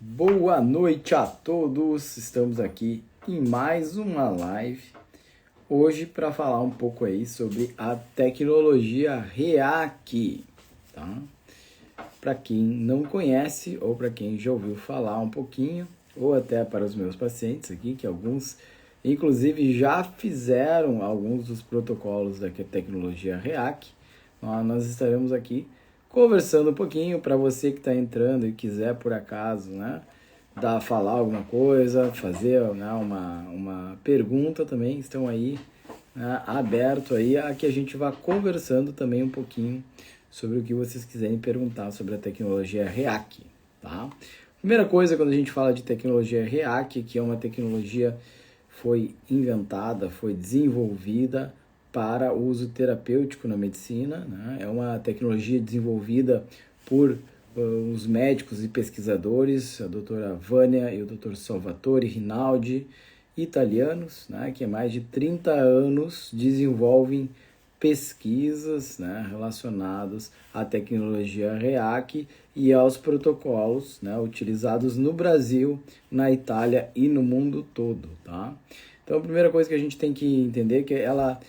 Boa noite a todos, estamos aqui em mais uma live, hoje para falar um pouco aí sobre a tecnologia REAC, tá? Para quem não conhece ou para quem já ouviu falar um pouquinho, ou até para os meus pacientes aqui, que alguns inclusive já fizeram alguns dos protocolos da tecnologia REAC, nós estaremos aqui conversando um pouquinho para você que está entrando e quiser por acaso, né, falar alguma coisa, fazer, né, uma pergunta também, estão aí, né, aberto aí a que a gente vá conversando também um pouquinho sobre o que vocês quiserem perguntar sobre a tecnologia REAC, tá? Primeira coisa, quando a gente fala de tecnologia REAC, que é uma tecnologia foi inventada, foi desenvolvida para uso terapêutico na medicina, né? É uma tecnologia desenvolvida por os médicos e pesquisadores, a doutora Vânia e o doutor Salvatore Rinaldi, italianos, né? Que há mais de 30 anos desenvolvem pesquisas, né, relacionadas à tecnologia REAC e aos protocolos, né, utilizados no Brasil, na Itália e no mundo todo, tá? Então, a primeira coisa que a gente tem que entender é que ela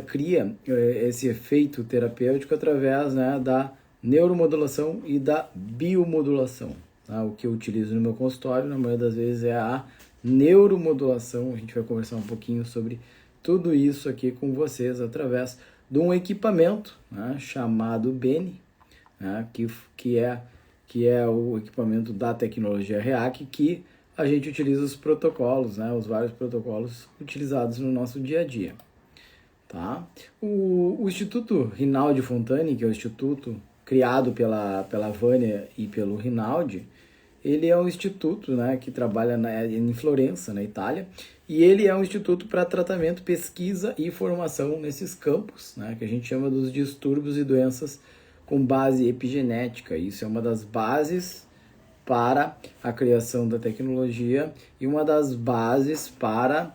cria esse efeito terapêutico através, né, da neuromodulação e da biomodulação, tá? O que eu utilizo no meu consultório, na maioria das vezes, é a neuromodulação. A gente vai conversar um pouquinho sobre tudo isso aqui com vocês através de um equipamento, né, chamado Beni, né, que é o equipamento da tecnologia REAC, que a gente utiliza os protocolos, né, os vários protocolos utilizados no nosso dia a dia. Tá? O Instituto Rinaldi Fontani, que é o instituto criado pela Vânia e pelo Rinaldi, ele é um instituto, né, que trabalha em Florença, na Itália, e ele é um instituto para tratamento, pesquisa e formação nesses campos, né, que a gente chama dos distúrbios e doenças com base epigenética. Isso é uma das bases para a criação da tecnologia e uma das bases para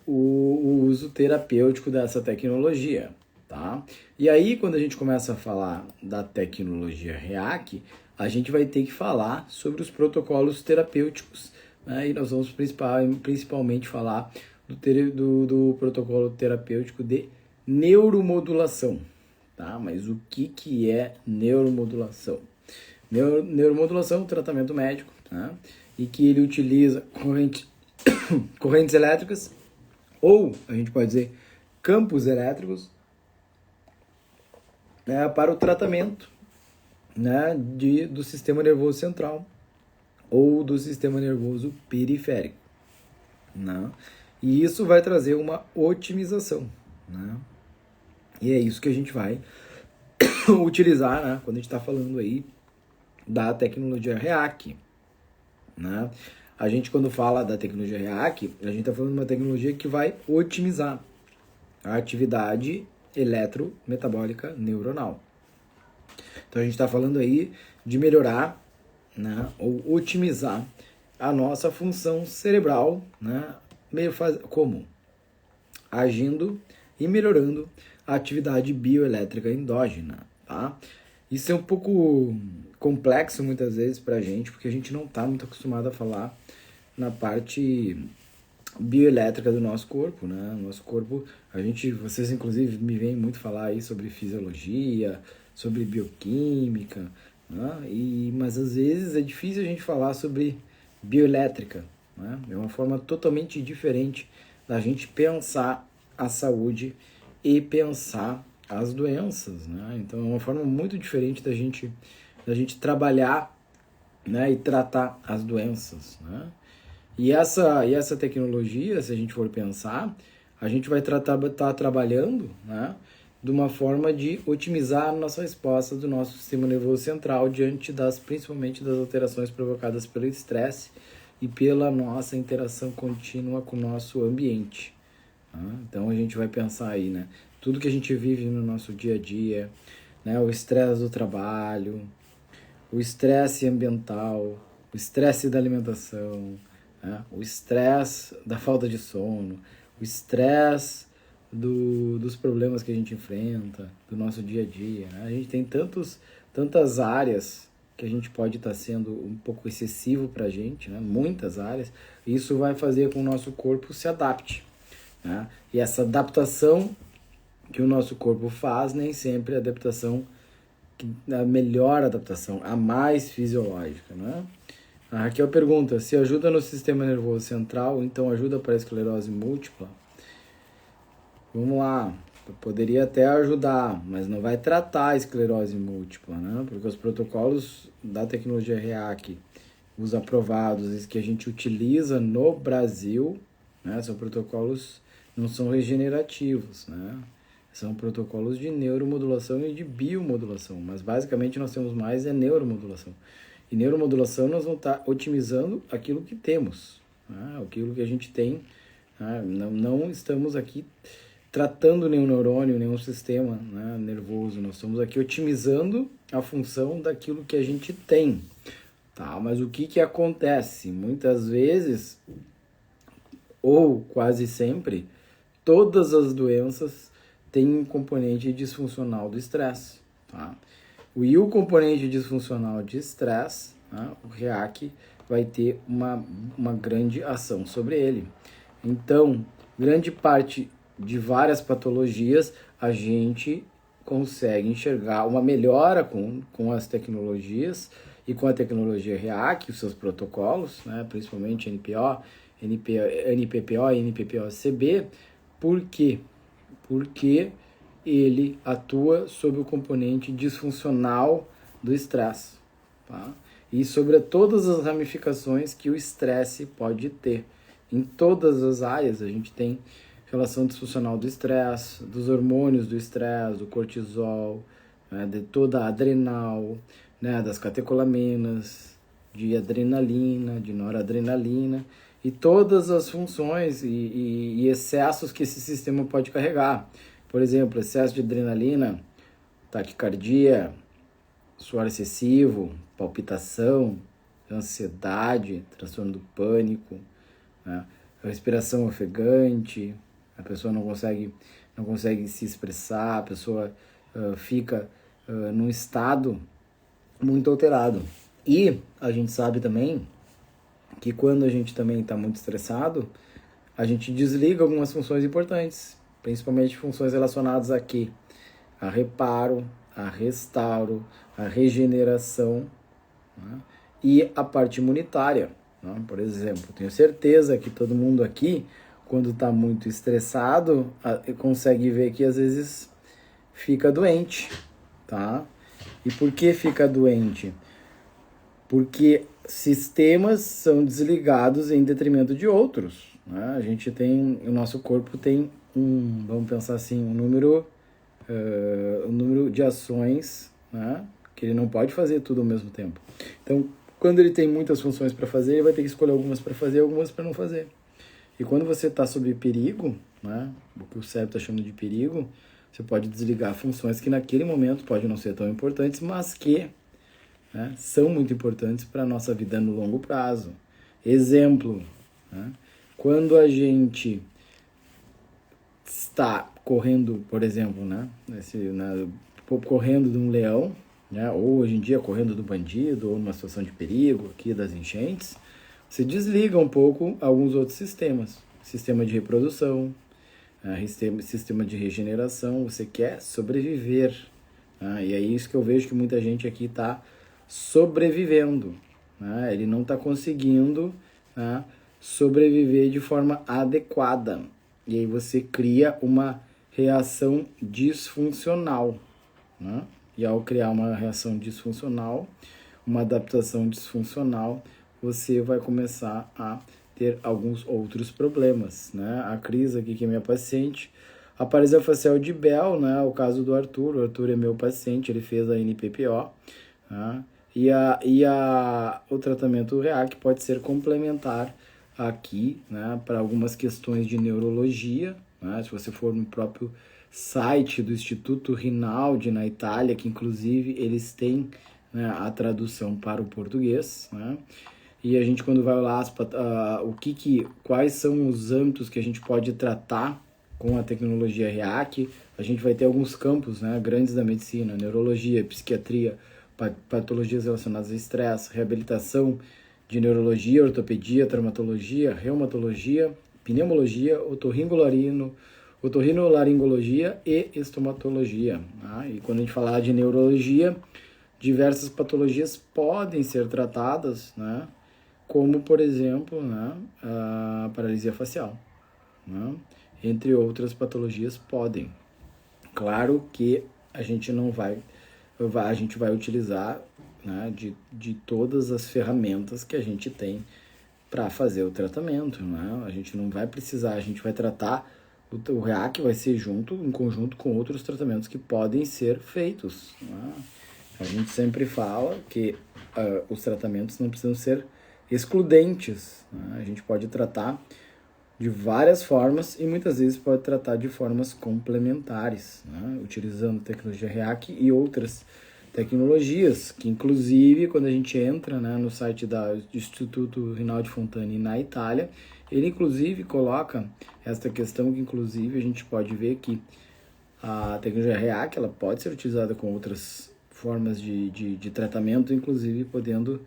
o uso terapêutico dessa tecnologia, tá? E aí, quando a gente começa a falar da tecnologia REAC, a gente vai ter que falar sobre os protocolos terapêuticos, né? E nós vamos principalmente falar do protocolo terapêutico de neuromodulação, tá? Mas o que é neuromodulação? Neuromodulação é um tratamento médico, tá? E que ele utiliza correntes elétricas, ou a gente pode dizer campos elétricos, né, para o tratamento, né, do sistema nervoso central ou do sistema nervoso periférico, né? E isso vai trazer uma otimização, né? E é isso que a gente vai utilizar, né, quando a gente está falando aí da tecnologia REAC, né? A gente, quando fala da tecnologia REAC, a gente está falando de uma tecnologia que vai otimizar a atividade eletrometabólica neuronal. Então, a gente está falando aí de melhorar, né, ou otimizar a nossa função cerebral, né, como? Agindo e melhorando a atividade bioelétrica endógena, tá? Isso é um pouco complexo muitas vezes para a gente, porque a gente não está muito acostumado a falar na parte bioelétrica do nosso corpo, né? Nosso corpo, vocês inclusive me veem muito falar aí sobre fisiologia, sobre bioquímica, né? Mas às vezes é difícil a gente falar sobre bioelétrica, né? É uma forma totalmente diferente da gente pensar a saúde e pensar as doenças, né? Então é uma forma muito diferente da gente trabalhar, né, e tratar as doenças, né? E essa tecnologia, se a gente for pensar, a gente vai estar trabalhando, né, de uma forma de otimizar a nossa resposta do nosso sistema nervoso central diante principalmente das alterações provocadas pelo estresse e pela nossa interação contínua com o nosso ambiente. Tá? Então a gente vai pensar aí, né, tudo que a gente vive no nosso dia a dia, né, o estresse do trabalho, o estresse ambiental, o estresse da alimentação, né, o estresse da falta de sono, o estresse dos problemas que a gente enfrenta, do nosso dia a dia. Né? A gente tem tantas áreas que a gente pode estar sendo um pouco excessivo para a gente, né? Muitas áreas, isso vai fazer com que o nosso corpo se adapte, né? E essa adaptação que o nosso corpo faz, nem sempre é a melhor adaptação, a mais fisiológica, né? A Raquel pergunta, se ajuda no sistema nervoso central, então ajuda para a esclerose múltipla? Vamos lá, poderia até ajudar, mas não vai tratar a esclerose múltipla, né? Porque os protocolos da tecnologia REAC, os aprovados, que a gente utiliza no Brasil, né? São protocolos, não são regenerativos, né? São protocolos de neuromodulação e de biomodulação, mas basicamente nós temos mais neuromodulação. E neuromodulação nós vamos estar otimizando aquilo que temos, né? Aquilo que a gente tem, né? Não estamos aqui tratando nenhum neurônio, nenhum sistema, né, nervoso, nós estamos aqui otimizando a função daquilo que a gente tem, tá? Mas o que acontece? Muitas vezes, ou quase sempre, todas as doenças têm um componente disfuncional do estresse, tá? E o componente disfuncional de estresse, né, o REAC, vai ter uma grande ação sobre ele. Então, grande parte de várias patologias, a gente consegue enxergar uma melhora com as tecnologias e com a tecnologia REAC, os seus protocolos, né, principalmente NPO, NPPO e NPPO-CB. Por quê? Porque ele atua sobre o componente disfuncional do estresse, tá? E sobre todas as ramificações que o estresse pode ter. Em todas as áreas a gente tem relação disfuncional do estresse, dos hormônios do estresse, do cortisol, né, de toda a adrenal, né, das catecolaminas, de adrenalina, de noradrenalina, e todas as funções e excessos que esse sistema pode carregar. Por exemplo, excesso de adrenalina, taquicardia, suor excessivo, palpitação, ansiedade, transtorno do pânico, né? Respiração ofegante, a pessoa não consegue se expressar, a pessoa fica num estado muito alterado. E a gente sabe também que quando a gente também está muito estressado, a gente desliga algumas funções importantes, principalmente funções relacionadas a quê? A reparo, a restauro, a regeneração, né? E a parte imunitária, né? Por exemplo, tenho certeza que todo mundo aqui, quando está muito estressado, consegue ver que às vezes fica doente, tá? E por que fica doente? Porque sistemas são desligados em detrimento de outros, né? A gente tem, o nosso corpo tem vamos pensar assim, um número de ações, né, que ele não pode fazer tudo ao mesmo tempo. Então, quando ele tem muitas funções para fazer, ele vai ter que escolher algumas para fazer, algumas para não fazer. E quando você está sob perigo, né, o que o cérebro está chamando de perigo, você pode desligar funções que naquele momento podem não ser tão importantes, mas que, né, são muito importantes para a nossa vida no longo prazo. Exemplo, né, quando a gente está correndo, por exemplo, né, correndo de um leão, né, ou hoje em dia correndo do bandido, ou numa situação de perigo aqui das enchentes, você desliga um pouco alguns outros sistemas. Sistema de reprodução, sistema de regeneração, você quer sobreviver. Né, e é isso que eu vejo que muita gente aqui está sobrevivendo. Né, ele não está conseguindo, né, sobreviver de forma adequada. E aí você cria uma reação disfuncional, né? E ao criar uma reação disfuncional, uma adaptação disfuncional, você vai começar a ter alguns outros problemas, né? A Cris aqui, que é minha paciente, a paralisia facial de Bell, né? O caso do Arthur, o Arthur é meu paciente, ele fez a NPPO, né? O tratamento REAC pode ser complementar aqui, né, para algumas questões de neurologia, né? Se você for no próprio site do Instituto Rinaldi na Itália, que inclusive eles têm, né, a tradução para o português, né? E a gente, quando vai lá, quais são os âmbitos que a gente pode tratar com a tecnologia REAC, a gente vai ter alguns campos, né, grandes da medicina: neurologia, psiquiatria, patologias relacionadas a estresse, reabilitação de neurologia, ortopedia, traumatologia, reumatologia, pneumologia, otorrinolaringologia e estomatologia. Tá? E quando a gente falar de neurologia, diversas patologias podem ser tratadas, né? Como, por exemplo, né, a paralisia facial, né? Entre outras patologias podem. Claro que a gente vai utilizar, né, de todas as ferramentas que a gente tem para fazer o tratamento, né? A gente não vai precisar, a gente vai tratar, o REAC vai ser em conjunto com outros tratamentos que podem ser feitos, né? A gente sempre fala que os tratamentos não precisam ser excludentes, né? A gente pode tratar de várias formas e muitas vezes pode tratar de formas complementares, né? Utilizando tecnologia REAC e outras tecnologias, que inclusive quando a gente entra, né, no site do Instituto Rinaldi Fontani na Itália, ele inclusive coloca esta questão que inclusive a gente pode ver que a tecnologia REAC ela pode ser utilizada com outras formas de tratamento, inclusive podendo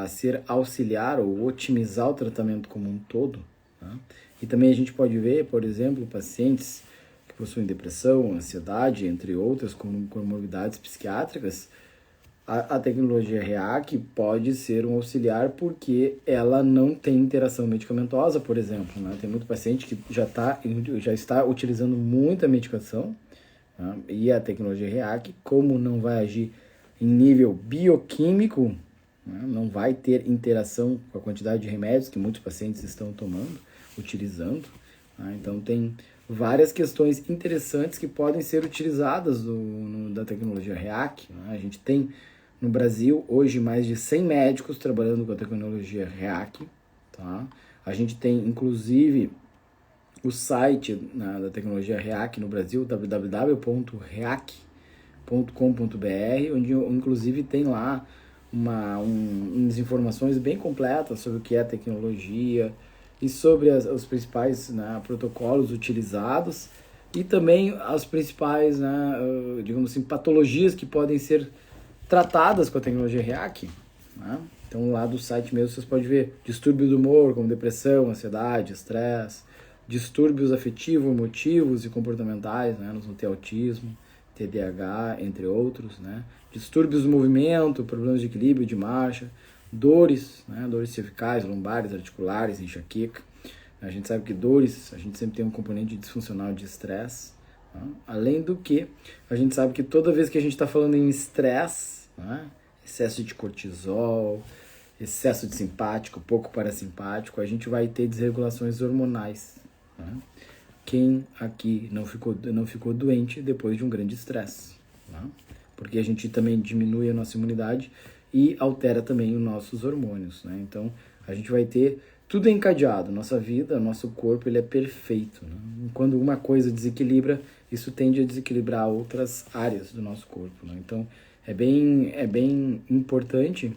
ser auxiliar ou otimizar o tratamento como um todo. Tá? E também a gente pode ver, por exemplo, pacientes que possuem depressão, ansiedade, entre outras comorbidades psiquiátricas, a tecnologia REAC pode ser um auxiliar porque ela não tem interação medicamentosa, por exemplo. Né? Tem muito paciente que já está utilizando muita medicação, né? E a tecnologia REAC, como não vai agir em nível bioquímico, né? Não vai ter interação com a quantidade de remédios que muitos pacientes estão utilizando. Né? Então tem várias questões interessantes que podem ser utilizadas da tecnologia REAC. Né? A gente tem no Brasil hoje mais de 100 médicos trabalhando com a tecnologia REAC. Tá? A gente tem inclusive o site, né, da tecnologia REAC no Brasil, www.reac.com.br, onde inclusive tem lá umas informações bem completas sobre o que é tecnologia e sobre os principais, né, protocolos utilizados e também as principais, né, digamos assim, patologias que podem ser tratadas com a tecnologia REAC. Né? Então lá do site mesmo vocês podem ver distúrbios do humor, como depressão, ansiedade, estresse, distúrbios afetivos, emotivos e comportamentais, né? Nós vamos ter autismo, TDAH, entre outros, né? Distúrbios do movimento, problemas de equilíbrio, de marcha, dores, né? Dores cervicais, lombares, articulares, enxaqueca. A gente sabe que dores, a gente sempre tem um componente disfuncional de estresse. Né? Além do que, a gente sabe que toda vez que a gente está falando em estresse, né? Excesso de cortisol, excesso de simpático, pouco parasimpático, a gente vai ter desregulações hormonais. Né? Quem aqui não ficou doente depois de um grande estresse? Né? Porque a gente também diminui a nossa imunidade e altera também os nossos hormônios. Né? Então, a gente vai ter tudo encadeado. Nossa vida, nosso corpo, ele é perfeito. Né? Quando uma coisa desequilibra, isso tende a desequilibrar outras áreas do nosso corpo. Né? Então, é bem importante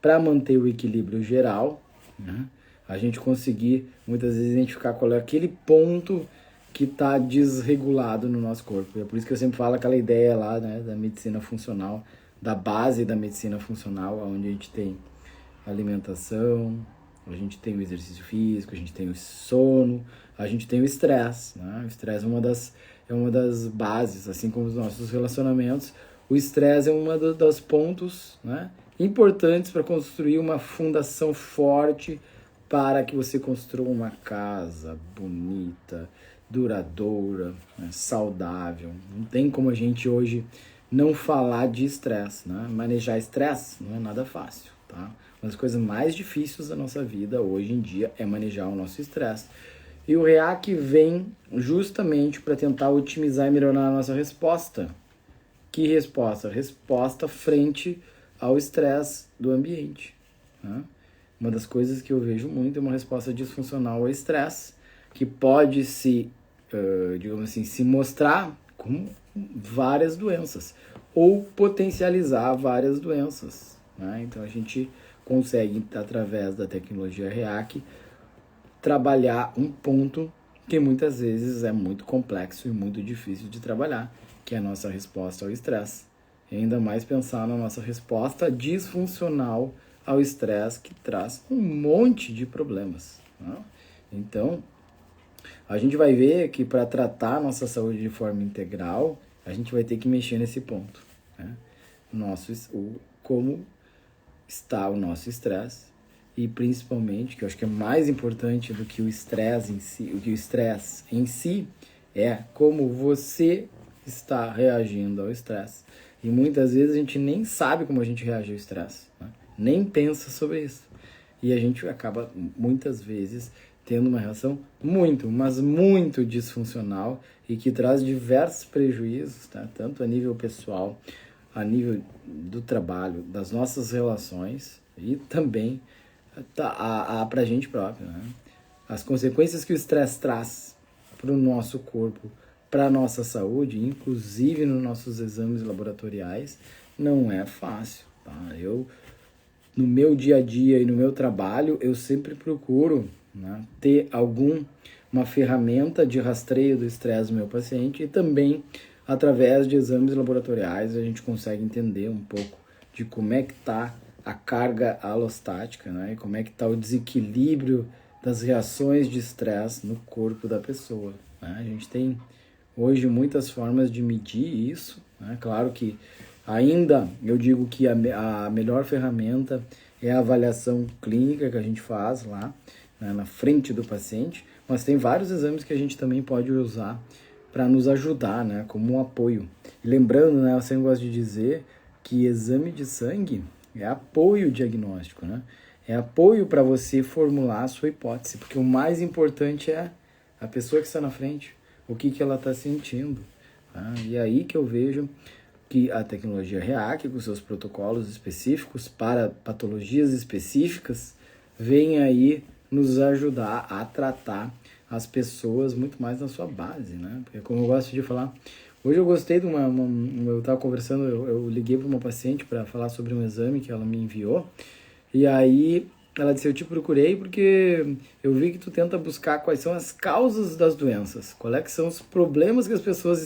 para manter o equilíbrio geral, né? A gente conseguir muitas vezes identificar qual é aquele ponto que está desregulado no nosso corpo. É por isso que eu sempre falo aquela ideia lá, né, da medicina funcional, da base da medicina funcional, onde a gente tem alimentação, a gente tem o exercício físico, a gente tem o sono, a gente tem o estresse. Né? O estresse é uma das bases, assim como os nossos relacionamentos. O estresse é uma dos pontos, né, importantes para construir uma fundação forte para que você construa uma casa bonita, duradoura, né, saudável. Não tem como a gente hoje não falar de estresse. Né? Manejar estresse não é nada fácil. Tá? Uma das coisas mais difíceis da nossa vida hoje em dia é manejar o nosso estresse. E o REAC vem justamente para tentar otimizar e melhorar a nossa resposta. Que resposta? Resposta frente ao estresse do ambiente. Né? Uma das coisas que eu vejo muito é uma resposta disfuncional ao estresse, que pode digamos assim, se mostrar como várias doenças, ou potencializar várias doenças. Né? Então a gente consegue, através da tecnologia REAC, trabalhar um ponto que muitas vezes é muito complexo e muito difícil de trabalhar, que é a nossa resposta ao estresse. E ainda mais pensar na nossa resposta disfuncional ao estresse, que traz um monte de problemas, né? Então, a gente vai ver que para tratar a nossa saúde de forma integral, a gente vai ter que mexer nesse ponto, né? Como está o nosso estresse e principalmente, que eu acho que é mais importante do que o estresse em si, é como você está reagindo ao estresse. E muitas vezes a gente nem sabe como a gente reage ao estresse, né? Nem pensa sobre isso. E a gente acaba, muitas vezes, tendo uma reação muito, mas muito disfuncional e que traz diversos prejuízos, tá? Tanto a nível pessoal, a nível do trabalho, das nossas relações e também para a gente próprio, né? As consequências que o estresse traz para o nosso corpo, para a nossa saúde, inclusive nos nossos exames laboratoriais, não é fácil, tá? No meu dia a dia e no meu trabalho, eu sempre procuro, né, ter uma ferramenta de rastreio do estresse do meu paciente e também, através de exames laboratoriais, a gente consegue entender um pouco de como é que está a carga alostática, né, e como é que está o desequilíbrio das reações de estresse no corpo da pessoa, né? A gente tem hoje muitas formas de medir isso, né? Claro que ainda eu digo que a melhor ferramenta é a avaliação clínica que a gente faz lá, né, na frente do paciente, mas tem vários exames que a gente também pode usar para nos ajudar, né, como um apoio. E lembrando, né, eu sempre gosto de dizer que exame de sangue é apoio diagnóstico, né? É apoio para você formular a sua hipótese, porque o mais importante é a pessoa que está na frente, o que ela está sentindo, tá? E é aí que eu vejo que a tecnologia REAC, com seus protocolos específicos para patologias específicas, vem aí nos ajudar a tratar as pessoas muito mais na sua base, né? Porque como eu gosto de falar, hoje eu gostei de eu estava conversando, eu liguei para uma paciente para falar sobre um exame que ela me enviou, e aí ela disse, eu te procurei porque eu vi que tu tenta buscar quais são as causas das doenças, quais que são os problemas que as pessoas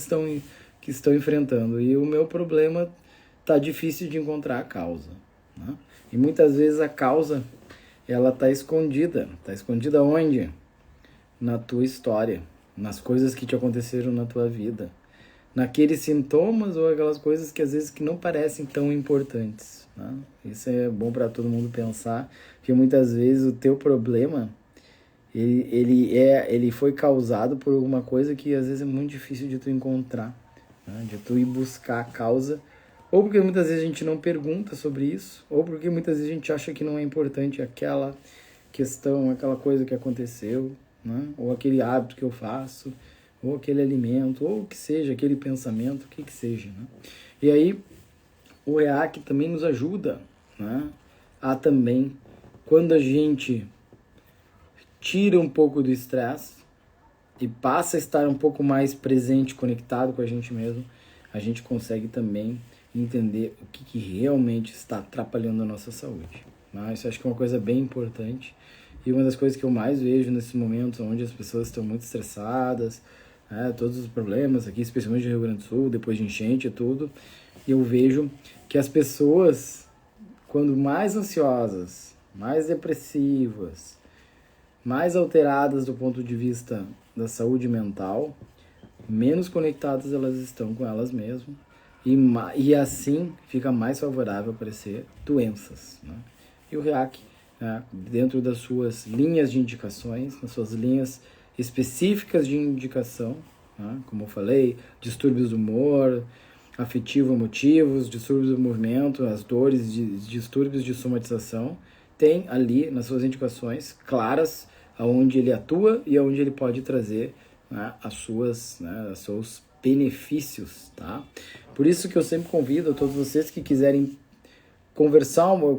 que estão enfrentando. E o meu problema tá difícil de encontrar a causa, né? E muitas vezes a causa, ela tá escondida. Tá escondida onde? Na tua história, nas coisas que te aconteceram na tua vida, naqueles sintomas ou aquelas coisas que às vezes que não parecem tão importantes, né? Isso é bom para todo mundo pensar, porque muitas vezes o teu problema ele foi causado por alguma coisa que às vezes é muito difícil de tu encontrar, né? De tu ir buscar a causa, ou porque muitas vezes a gente não pergunta sobre isso, ou porque muitas vezes a gente acha que não é importante aquela questão, aquela coisa que aconteceu, né? Ou aquele hábito que eu faço, ou aquele alimento, ou o que seja, aquele pensamento, o que seja, né? E aí, o REAC também nos ajuda, né, a também, quando a gente tira um pouco do estresse e passa a estar um pouco mais presente, conectado com a gente mesmo, a gente consegue também entender o que realmente está atrapalhando a nossa saúde. Mas isso acho que é uma coisa bem importante e uma das coisas que eu mais vejo nesses momentos onde as pessoas estão muito estressadas, todos os problemas aqui, especialmente no Rio Grande do Sul, depois de enchente e tudo, eu vejo que as pessoas, quando mais ansiosas, mais depressivas, mais alteradas do ponto de vista da saúde mental, menos conectadas elas estão com elas mesmas e assim fica mais favorável a aparecer doenças, né? E o REAC, né, dentro das suas linhas de indicações, nas suas linhas específicas de indicação, né, como eu falei, distúrbios do humor, afetivo-emotivos, distúrbios do movimento, as dores, distúrbios de somatização, tem ali nas suas indicações claras aonde ele atua e aonde ele pode trazer, né, os seus benefícios, tá? Por isso que eu sempre convido a todos vocês que quiserem conversar um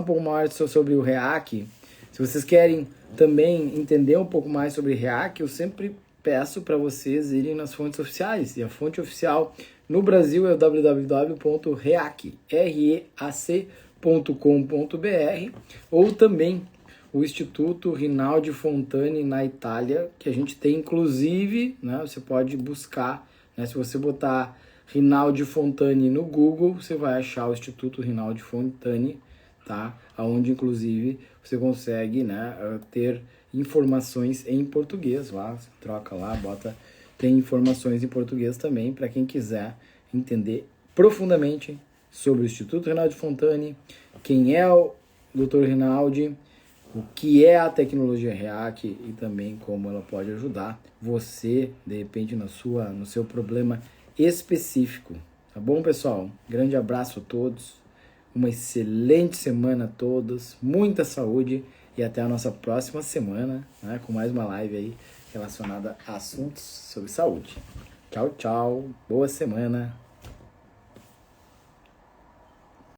pouco mais sobre o REAC. Se vocês querem também entender um pouco mais sobre REAC, eu sempre peço para vocês irem nas fontes oficiais. E a fonte oficial no Brasil é o www.reac.com.br ou também o Instituto Rinaldi Fontane na Itália, que a gente tem inclusive, né, você pode buscar, né, se você botar Rinaldi Fontani no Google, você vai achar o Instituto Rinaldi Fontani, tá? Onde, inclusive, você consegue, né, ter informações em português lá, você troca lá, tem informações em português também, para quem quiser entender profundamente sobre o Instituto Rinaldi Fontani, quem é o Dr. Rinaldi, o que é a tecnologia REAC e também como ela pode ajudar você, de repente, no seu problema específico. Tá bom, pessoal? Grande abraço a todos, uma excelente semana a todos, muita saúde e até a nossa próxima semana, né, com mais uma live aí relacionada a assuntos sobre saúde. Tchau, tchau, boa semana.